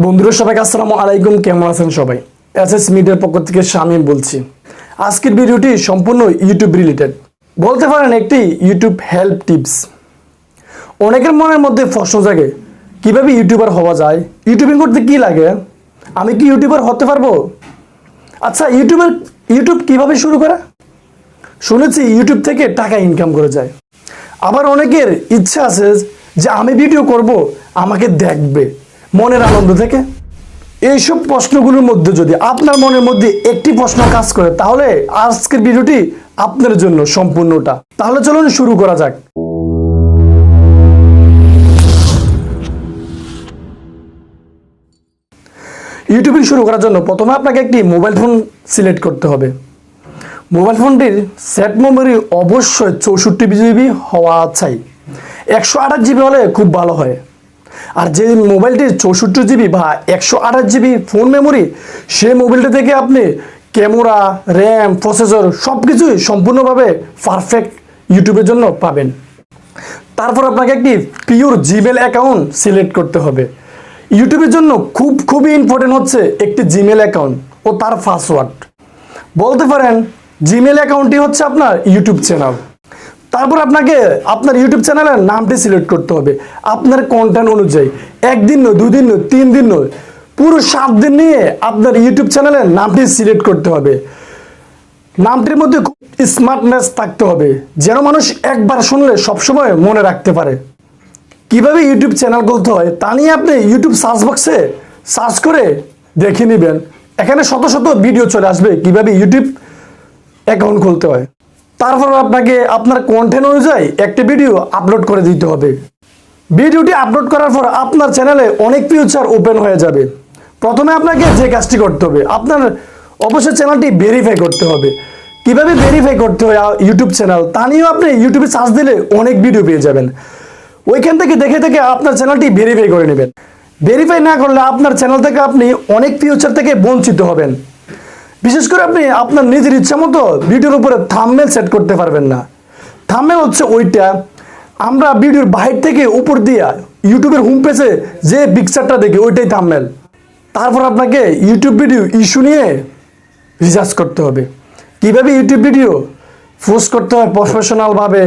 বন্ধুরা সবাইকে আসসালামু আলাইকুম। কেমন আছেন সবাই? এসএস মিডিয়ার পক্ষ থেকে শামীম বলছি। আজকের ভিডিওটি সম্পূর্ণ ইউটিউব রিলেটেড, বলতে পারেন একটি ইউটিউব হেল্প টিপস। অনেকের মনের মধ্যে প্রশ্ন জাগে, কিভাবে ইউটিউবার হওয়া যায়, ইউটিউবিং করতে কি লাগে, আমি কি ইউটিউবার হতে পারবো? আচ্ছা, ইউটিউব কিভাবে শুরু করা? শুনেছি ইউটিউব থেকে টাকা ইনকাম করে যায়। আবার অনেকের ইচ্ছা আছে যে আমি ভিডিও করব, আমাকে দেখবে মনের আনন্দ থেকে। এইসব প্রশ্নগুলোর মধ্যে যদি আপনার মনের মধ্যে একটি প্রশ্ন কাজ করে, তাহলে আজকের ভিডিওটি আপনার জন্য সম্পূর্ণটা। তাহলে চলুন শুরু করা যাক। ইউটিউবিং শুরু করার জন্য প্রথমে আপনাকে একটি মোবাইল ফোন সিলেক্ট করতে হবে। মোবাইল ফোনটির সেট মেমোরি অবশ্যই 64 জিবি হওয়া চাই। 128 জিবি হলে খুব ভালো হয়। আর যে মোবাইলটির 64 জিবি বা 128 জিবি ফোন মেমোরি, সেই মোবাইলটা থেকে আপনি ক্যামেরা, র্যাম, প্রসেসর সব কিছুই সম্পূর্ণভাবে পারফেক্ট ইউটিউবের জন্য পাবেন। তারপর আপনাকে একটি পিওর জিমেল অ্যাকাউন্ট সিলেক্ট করতে হবে। ইউটিউবের জন্য খুবই ইম্পর্টেন্ট হচ্ছে একটি জিমেল অ্যাকাউন্ট ও তার পাসওয়ার্ড। বলতে পারেন জিমেল অ্যাকাউন্টটি হচ্ছে আপনার ইউটিউব চ্যানেল। তারপর আপনাকে আপনার ইউটিউব চ্যানেলের নামটি সিলেক্ট করতে হবে আপনার কন্টেন্ট অনুযায়ী। একদিন নয়, 2 দিন নয়, 3 দিন নয়, পুরো 7 দিন নিয়ে আপনার ইউটিউব চ্যানেলের নামটি সিলেক্ট করতে হবে। নামটির মধ্যে খুব স্মার্টনেস থাকতে হবে, যেন মানুষ একবার শুনলে সবসময় মনে রাখতে পারে। কিভাবে ইউটিউব চ্যানেল খুলতে হয় তা নিয়ে আপনি ইউটিউব সার্চ বক্সে সার্চ করে দেখে নেবেন। এখানে শত শত ভিডিও চলে আসবে কিভাবে ইউটিউব অ্যাকাউন্ট খুলতে হয়। তারপর আপনাকে আপনার কন্টেন্ট অনুযায়ী একটি ভিডিও আপলোড করে দিতে হবে। ভিডিওটি আপলোড করার পর আপনার চ্যানেলে অনেক ফিউচার ওপেন হয়ে যাবে। প্রথমে আপনাকে যে কাজটি করতে হবে, আপনার অবশ্যই চ্যানেলটি ভেরিফাই করতে হবে। কিভাবে ভেরিফাই করতে হয় ইউটিউব চ্যানেল তা নিয়েও আপনি ইউটিউবে সার্চ দিলে অনেক ভিডিও পেয়ে যাবেন। ওইখান থেকে দেখে আপনার চ্যানেলটি ভেরিফাই করে নেবেন। ভেরিফাই না করলে আপনার চ্যানেল থেকে আপনি অনেক ফিউচার থেকে বঞ্চিত হবেন। বিশেষ করে আপনি আপনার নিজের ইচ্ছা মতো ভিডিওর উপরে থাম্বনেল সেট করতে পারবেন না। থাম্বনেল হচ্ছে ওইটা আমরা ভিডিওর বাহির থেকে উপর দিয়ে ইউটিউবের হোম পেজে যে পিকচারটা দেখি ওইটাই থাম্বনেল। তারপর আপনাকে ইউটিউব ভিডিও ইস্যু নিয়ে রিসার্চ করতে হবে কিভাবে ইউটিউব ভিডিও পোস্ট করতে হয় প্রফেশনালভাবে।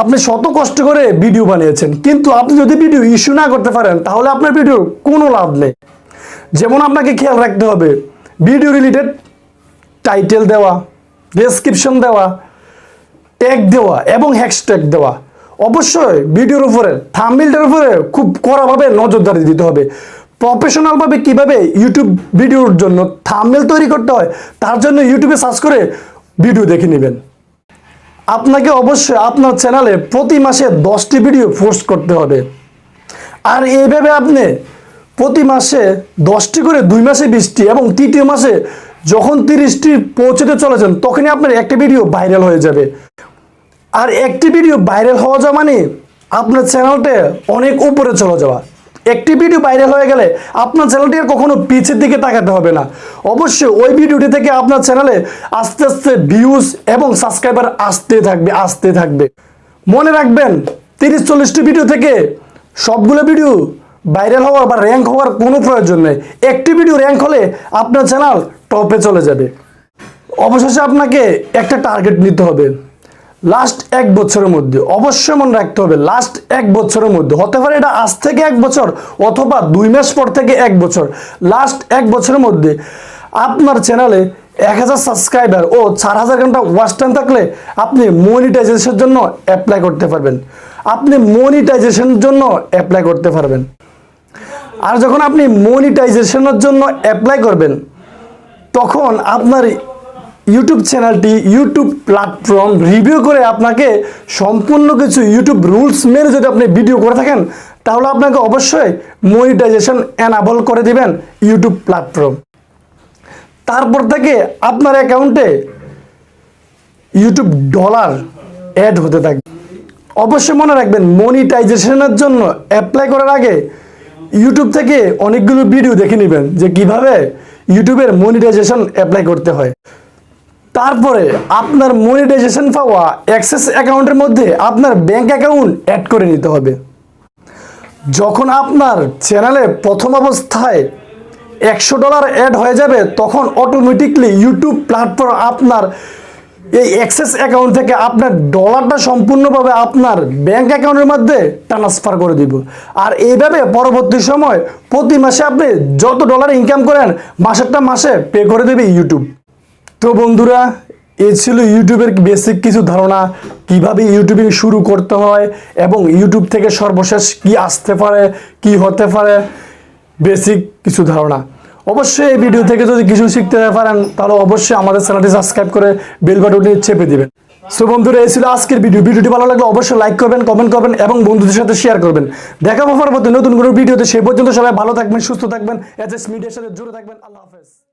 আপনি শত কষ্ট করে ভিডিও বানিয়েছেন, কিন্তু আপনি যদি ভিডিও ইস্যু না করতে পারেন তাহলে আপনার ভিডিওর কোনো লাভ নেই। যেমন আপনাকে খেয়াল রাখতে হবে ভিডিও রিলেটেড টাইটেল দেওয়া, ডেসক্রিপশন দেওয়া, ট্যাগ দেওয়া এবং হ্যাশট্যাগ দেওয়া। অবশ্যই ভিডিওর উপরে থাম্বনেলটার উপরে খুব কড়াভাবে নজরদারি দিতে হবে। প্রফেশনালভাবে কিভাবে ইউটিউব ভিডিওর জন্য থাম্বনেল তৈরি করতে হয় তার জন্য ইউটিউবে সার্চ করে ভিডিও দেখে নেবেন। আপনাকে অবশ্যই আপনার চ্যানেলে প্রতি মাসে 10টি ভিডিও পোস্ট করতে হবে। আর এইভাবে আপনি প্রতি মাসে 10টি করে 2 মাসে 20টি এবং তৃতীয় মাসে যখন 30টি পৌঁছতে চলেছেন তখনই আপনার একটি ভিডিও ভাইরাল হয়ে যাবে। আর একটি ভিডিও ভাইরাল হওয়া যাওয়া মানে আপনার চ্যানেলটা অনেক উপরে চলে যাওয়া। একটি ভিডিও ভাইরাল হয়ে গেলে আপনার চ্যানেলটি আর কখনো পিছের দিকে তাকাতে হবে না। অবশ্যই ওই ভিডিওটি থেকে আপনার চ্যানেলে আস্তে আস্তে ভিউজ এবং সাবস্ক্রাইবার আসতে থাকবে। মনে রাখবেন 30-40টি ভিডিও থেকে সবগুলো ভিডিও ভাইরাল হওয়ার বা র্যাঙ্ক হওয়ার কোনো প্রয়োজন নেই। একটি ভিডিও র্যাঙ্ক হলে আপনার চ্যানেল টপে চলে যাবে। অবশেষে আপনাকে একটা টার্গেট নিতে হবে। লাস্ট 1 বছরের মধ্যে অবশ্যই মনে রাখতে হবে, লাস্ট 1 বছরের মধ্যে, হতে পারে এটা আজ থেকে 1 বছর অথবা 2 মাস পর থেকে 1 বছর, লাস্ট 1 বছরের মধ্যে আপনার চ্যানেলে 1000 সাবস্ক্রাইবার ও 4000 ঘন্টা ওয়াচ টাইম থাকলে আপনি মনিটাইজেশনের জন্য অ্যাপ্লাই করতে পারবেন। আর যখন আপনি মনিটাইজেশনের জন্য অ্যাপ্লাই করবেন তখন আপনার ইউটিউব চ্যানেলটি ইউটিউব প্ল্যাটফর্ম রিভিউ করে আপনাকে সম্পূর্ণ কিছু ইউটিউব রুলস মেনে যদি আপনি ভিডিও করে থাকেন তাহলে আপনাকে অবশ্যই মনিটাইজেশন এনাবল করে দিবেন ইউটিউব প্ল্যাটফর্ম। তারপর থেকে আপনার অ্যাকাউন্টে ইউটিউব ডলার অ্যাড হতে থাকবে। অবশ্যই মনে রাখবেন মনিটাইজেশনের জন্য অ্যাপ্লাই করার আগে ইউটিউব থেকে অনেকগুলো ভিডিও দেখে নেবেন যে কিভাবে ইউটিউবের মনিটাইজেশন অ্যাপ্লাই করতে হয়। তারপরে আপনার মনিটাইজেশন পাওয়া অ্যাক্সেস অ্যাকাউন্টের মধ্যে আপনার ব্যাংক অ্যাকাউন্ট অ্যাড করে নিতে হবে। যখন আপনার চ্যানেলে প্রথম অবস্থায় $100 অ্যাড হয়ে যাবে, তখন অটোমেটিকলি ইউটিউব প্ল্যাটফর্ম আপনার এই অ্যাক্সেস অ্যাকাউন্ট থেকে আপনার ডলারটা সম্পূর্ণভাবে আপনার ব্যাংক অ্যাকাউন্টের মধ্যে ট্রান্সফার করে দিব। আর এইভাবে পরবর্তী সময় প্রতি মাসে আপনি যত ডলার ইনকাম করেন মাসে পে করে দেবে ইউটিউব। তো বন্ধুরা, এই ছিল ইউটিউবের বেসিক কিছু ধারণা, কিভাবে ইউটিউবিং শুরু করতে হয় এবং ইউটিউব থেকে সর্বশেষ কি আসতে পারে, কি হতে পারে, বেসিক কিছু ধারণা। অবশ্যই এই ভিডিও থেকে যদি কিছু শিখতে পারেন তাহলে অবশ্যই আমাদের চ্যানেলটি সাবস্ক্রাইব করে বেল বাটনটি চেপে দিবেন। সো বন্ধুরা, এই ছিল আজকের ভিডিওটি ভালো লাগলে অবশ্যই লাইক করবেন, কমেন্ট করবেন এবং বন্ধুদের সাথে শেয়ার করবেন। দেখা হবে পরবর্তী নতুন কোনো ভিডিওতে। সেই পর্যন্ত সবাই ভালো থাকবেন, সুস্থ থাকবেন, এজএস মিডিয়ার সাথে জুড়ে থাকবেন। আল্লাহ হাফেজ।